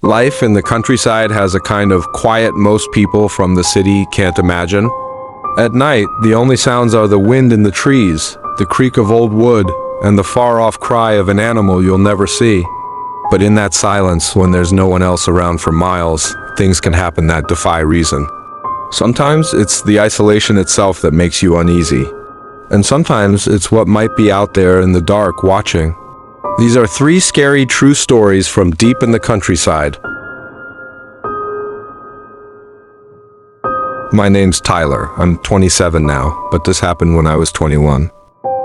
Life in the countryside has a kind of quiet most people from the city can't imagine. At night, the only sounds are the wind in the trees, the creak of old wood, and the far-off cry of an animal you'll never see. But in that silence, when there's no one else around for miles, things can happen that defy reason. Sometimes it's the isolation itself that makes you uneasy. And sometimes it's what might be out there in the dark watching. These are 3 scary true stories from deep in the countryside. My name's Tyler. I'm 27 now, but this happened when I was 21.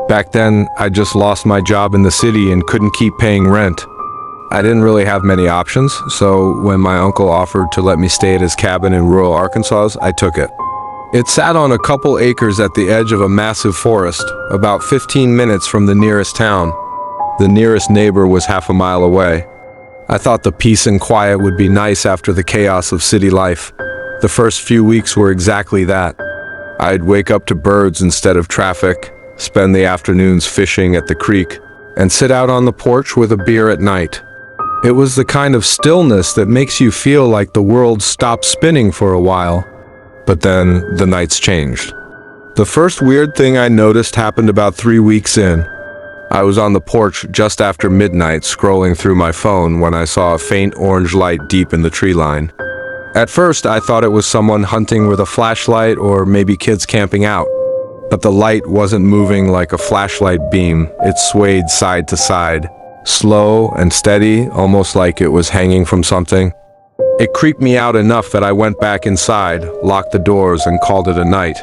Back then, I just lost my job in the city and couldn't keep paying rent. I didn't really have many options, so when my uncle offered to let me stay at his cabin in rural Arkansas, I took it. It sat on a couple acres at the edge of a massive forest, about 15 minutes from the nearest town. The nearest neighbor was half a mile away. I thought the peace and quiet would be nice after the chaos of city life. The first few weeks were exactly that. I'd wake up to birds instead of traffic, spend the afternoons fishing at the creek, and sit out on the porch with a beer at night. It was the kind of stillness that makes you feel like the world stopped spinning for a while. But then the nights changed. The first weird thing I noticed happened about 3 weeks in. I was on the porch just after midnight scrolling through my phone when I saw a faint orange light deep in the tree line. At first, I thought it was someone hunting with a flashlight or maybe kids camping out. But the light wasn't moving like a flashlight beam. It swayed side to side, slow and steady, almost like it was hanging from something. It creeped me out enough that I went back inside, locked the doors, and called it a night.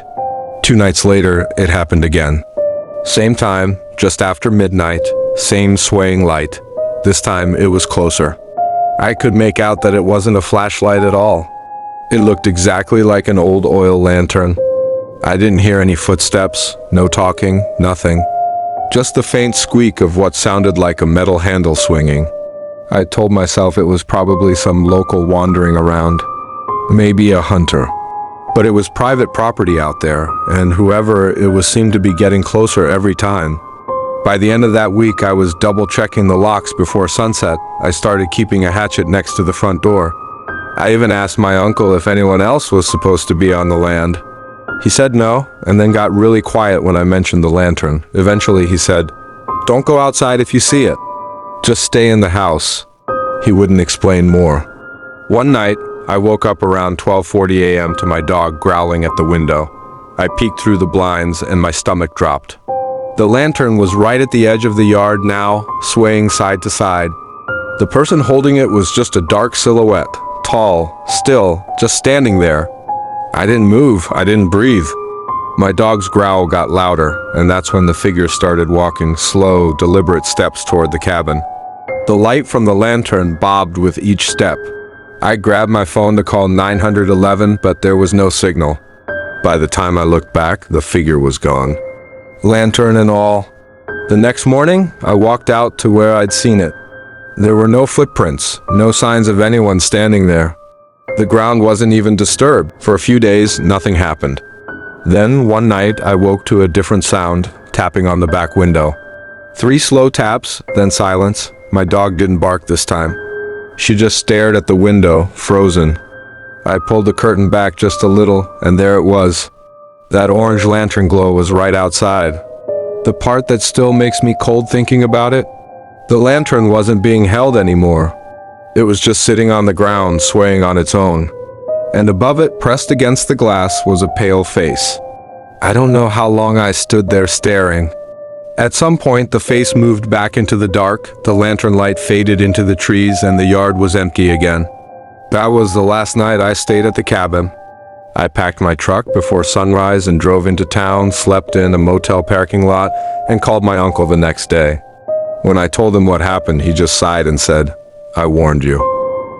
2 nights later, it happened again. Same time, just after midnight, same swaying light. This time, it was closer. I could make out that it wasn't a flashlight at all. It looked exactly like an old oil lantern. I didn't hear any footsteps, no talking, nothing. Just the faint squeak of what sounded like a metal handle swinging. I told myself it was probably some local wandering around. Maybe a hunter. But it was private property out there, and whoever it was seemed to be getting closer every time. By the end of that week, I was double-checking the locks before sunset. I started keeping a hatchet next to the front door. I even asked my uncle if anyone else was supposed to be on the land. He said no, and then got really quiet when I mentioned the lantern. Eventually, he said, "Don't go outside if you see it. Just stay in the house." He wouldn't explain more. One night, I woke up around 12:40 a.m. to my dog growling at the window. I peeked through the blinds and my stomach dropped. The lantern was right at the edge of the yard now, swaying side to side. The person holding it was just a dark silhouette, tall, still, just standing there. I didn't move, I didn't breathe. My dog's growl got louder, and that's when the figure started walking slow, deliberate steps toward the cabin. The light from the lantern bobbed with each step. I grabbed my phone to call 911, but there was no signal. By the time I looked back, the figure was gone. Lantern and all. The next morning, I walked out to where I'd seen it. There were no footprints, no signs of anyone standing there. The ground wasn't even disturbed. For a few days, nothing happened. Then, one night, I woke to a different sound, tapping on the back window. 3 slow taps, then silence. My dog didn't bark this time. She just stared at the window, frozen. I pulled the curtain back just a little, and there it was. That orange lantern glow was right outside. The part that still makes me cold thinking about it? The lantern wasn't being held anymore. It was just sitting on the ground, swaying on its own. And above it, pressed against the glass, was a pale face. I don't know how long I stood there staring. At some point, the face moved back into the dark, the lantern light faded into the trees, and the yard was empty again. That was the last night I stayed at the cabin. I packed my truck before sunrise and drove into town, slept in a motel parking lot, and called my uncle the next day. When I told him what happened, he just sighed and said, "I warned you."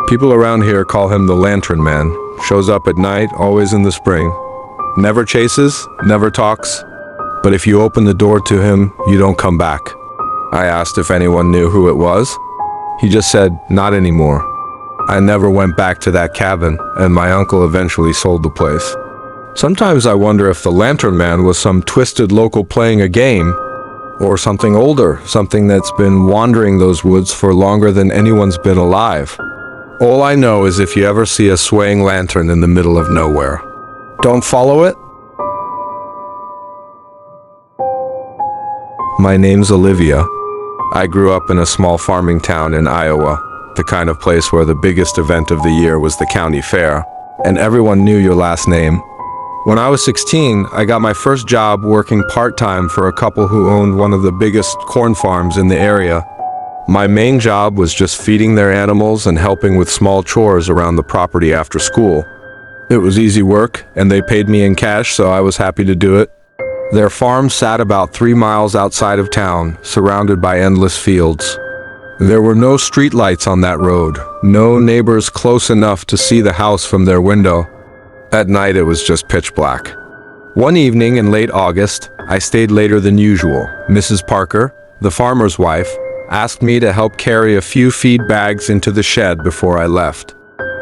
People around here call him the Lantern Man. Shows up at night, always in the spring. Never chases, never talks. But if you open the door to him, you don't come back. I asked if anyone knew who it was. He just said, "Not anymore." I never went back to that cabin, and my uncle eventually sold the place. Sometimes I wonder if the Lantern Man was some twisted local playing a game, or something older, something that's been wandering those woods for longer than anyone's been alive. All I know is if you ever see a swaying lantern in the middle of nowhere, don't follow it. My name's Olivia. I grew up in a small farming town in Iowa, the kind of place where the biggest event of the year was the county fair, and everyone knew your last name. When I was 16, I got my first job working part-time for a couple who owned one of the biggest corn farms in the area. My main job was just feeding their animals and helping with small chores around the property after school. It was easy work, and they paid me in cash, so I was happy to do it. Their farm sat about 3 miles outside of town, surrounded by endless fields. There were no streetlights on that road, no neighbors close enough to see the house from their window. At night, it was just pitch black. One evening in late August, I stayed later than usual. Mrs. Parker, the farmer's wife, asked me to help carry a few feed bags into the shed before I left.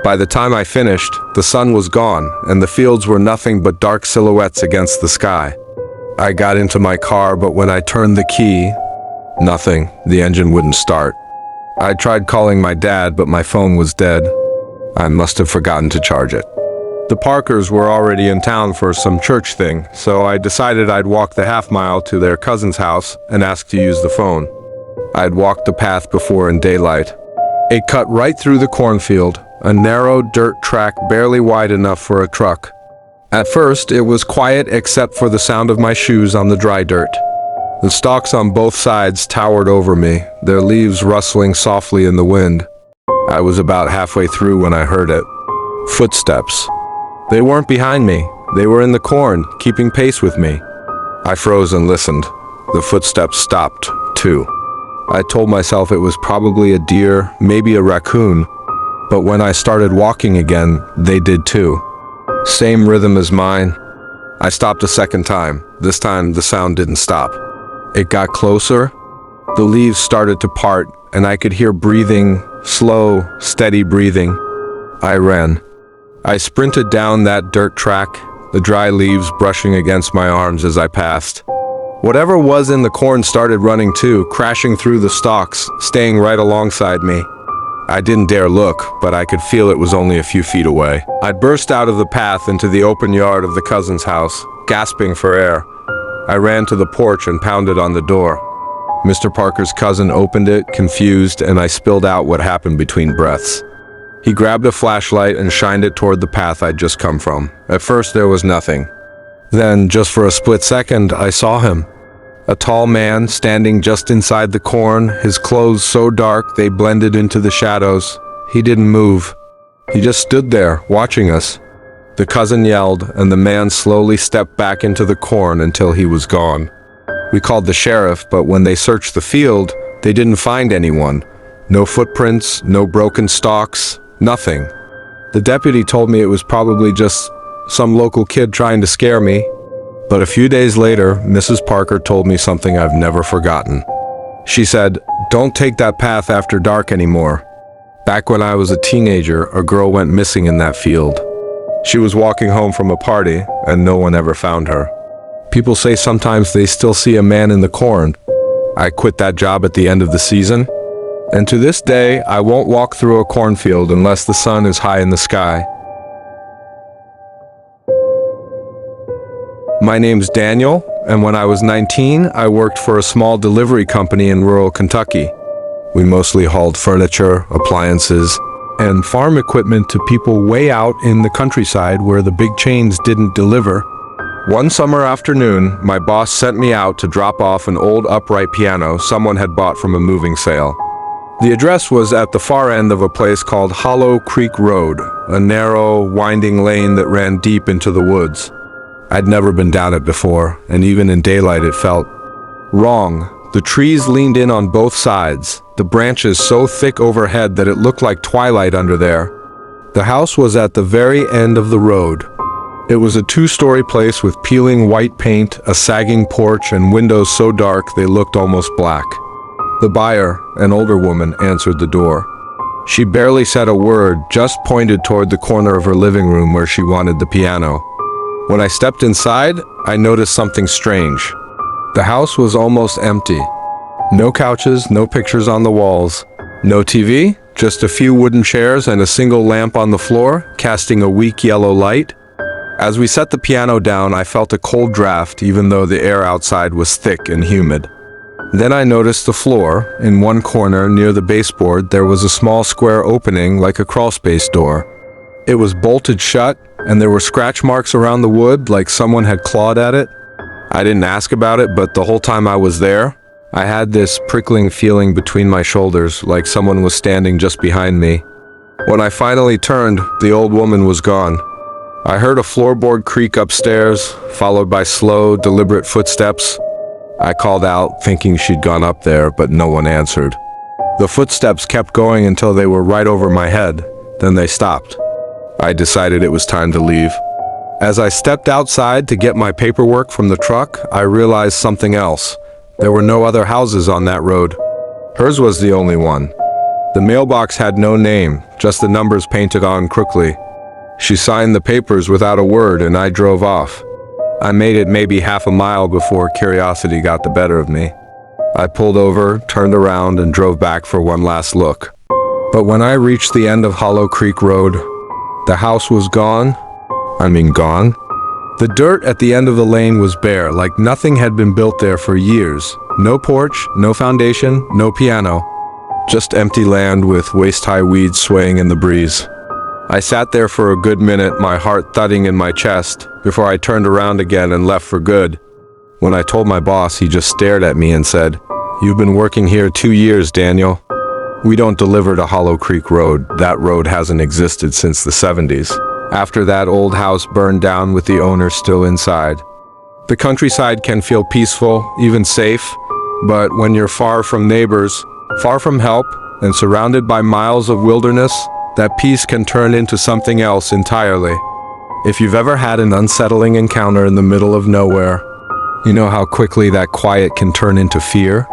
By the time I finished, the sun was gone, and the fields were nothing but dark silhouettes against the sky. I got into my car, but when I turned the key, nothing. The engine wouldn't start. I tried calling my dad, but my phone was dead. I must have forgotten to charge it. The Parkers were already in town for some church thing, so I decided I'd walk the half-mile to their cousin's house and ask to use the phone. I'd walked the path before in daylight. It cut right through the cornfield, a narrow dirt track barely wide enough for a truck. At first, it was quiet except for the sound of my shoes on the dry dirt. The stalks on both sides towered over me, their leaves rustling softly in the wind. I was about halfway through when I heard it. Footsteps. They weren't behind me. They were in the corn, keeping pace with me. I froze and listened. The footsteps stopped, too. I told myself it was probably a deer, maybe a raccoon. But when I started walking again, they did too. Same rhythm as mine. I stopped a second time. This time, the sound didn't stop. It got closer. The leaves started to part, and I could hear breathing, slow, steady breathing. I ran. I sprinted down that dirt track, the dry leaves brushing against my arms as I passed. Whatever was in the corn started running too, crashing through the stalks, staying right alongside me. I didn't dare look, but I could feel it was only a few feet away. I burst out of the path into the open yard of the cousin's house, gasping for air. I ran to the porch and pounded on the door. Mr. Parker's cousin opened it, confused, and I spilled out what happened between breaths. He grabbed a flashlight and shined it toward the path I'd just come from. At first, there was nothing. Then, just for a split second, I saw him. A tall man standing just inside the corn, his clothes so dark they blended into the shadows. He didn't move. He just stood there, watching us. The cousin yelled, and the man slowly stepped back into the corn until he was gone. We called the sheriff, but when they searched the field, they didn't find anyone. No footprints, no broken stalks. Nothing. The deputy told me it was probably just some local kid trying to scare me. But a few days later, Mrs. Parker told me something I've never forgotten. She said, "Don't take that path after dark anymore." Back when I was a teenager, a girl went missing in that field. She was walking home from a party, and no one ever found her. People say sometimes they still see a man in the corn. I quit that job at the end of the season. And to this day, I won't walk through a cornfield unless the sun is high in the sky. My name's Daniel, and when I was 19, I worked for a small delivery company in rural Kentucky. We mostly hauled furniture, appliances, and farm equipment to people way out in the countryside where the big chains didn't deliver. One summer afternoon, my boss sent me out to drop off an old upright piano someone had bought from a moving sale. The address was at the far end of a place called Hollow Creek Road, a narrow, winding lane that ran deep into the woods. I'd never been down it before, and even in daylight it felt wrong. The trees leaned in on both sides, the branches so thick overhead that it looked like twilight under there. The house was at the very end of the road. It was a 2-story place with peeling white paint, a sagging porch, and windows so dark they looked almost black. The buyer, an older woman, answered the door. She barely said a word, just pointed toward the corner of her living room where she wanted the piano. When I stepped inside, I noticed something strange. The house was almost empty. No couches, no pictures on the walls. No TV, Just a few wooden chairs and a single lamp on the floor, casting a weak yellow light. As we set the piano down, I felt a cold draft, even though the air outside was thick and humid. Then I noticed the floor. In one corner, near the baseboard, there was a small square opening like a crawlspace door. It was bolted shut, and there were scratch marks around the wood like someone had clawed at it. I didn't ask about it, but the whole time I was there, I had this prickling feeling between my shoulders, like someone was standing just behind me. When I finally turned, the old woman was gone. I heard a floorboard creak upstairs, followed by slow, deliberate footsteps. I called out, thinking she'd gone up there, but no one answered. The footsteps kept going until they were right over my head. Then they stopped. I decided it was time to leave. As I stepped outside to get my paperwork from the truck, I realized something else. There were no other houses on that road. Hers was the only one. The mailbox had no name, just the numbers painted on crookedly. She signed the papers without a word, and I drove off. I made it maybe half a mile before curiosity got the better of me. I pulled over, turned around, and drove back for one last look. But when I reached the end of Hollow Creek Road, the house was gone. Gone. The dirt at the end of the lane was bare, like nothing had been built there for years. No porch, no foundation, no piano. Just empty land with waist-high weeds swaying in the breeze. I sat there for a good minute, my heart thudding in my chest, before I turned around again and left for good. When I told my boss, he just stared at me and said, "You've been working here 2 years, Daniel. We don't deliver to Hollow Creek Road. That road hasn't existed since the 70s. After that old house burned down with the owner still inside. The countryside can feel peaceful, even safe, but when you're far from neighbors, far from help, and surrounded by miles of wilderness, that peace can turn into something else entirely. If you've ever had an unsettling encounter in the middle of nowhere, you know how quickly that quiet can turn into fear?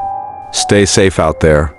Stay safe out there.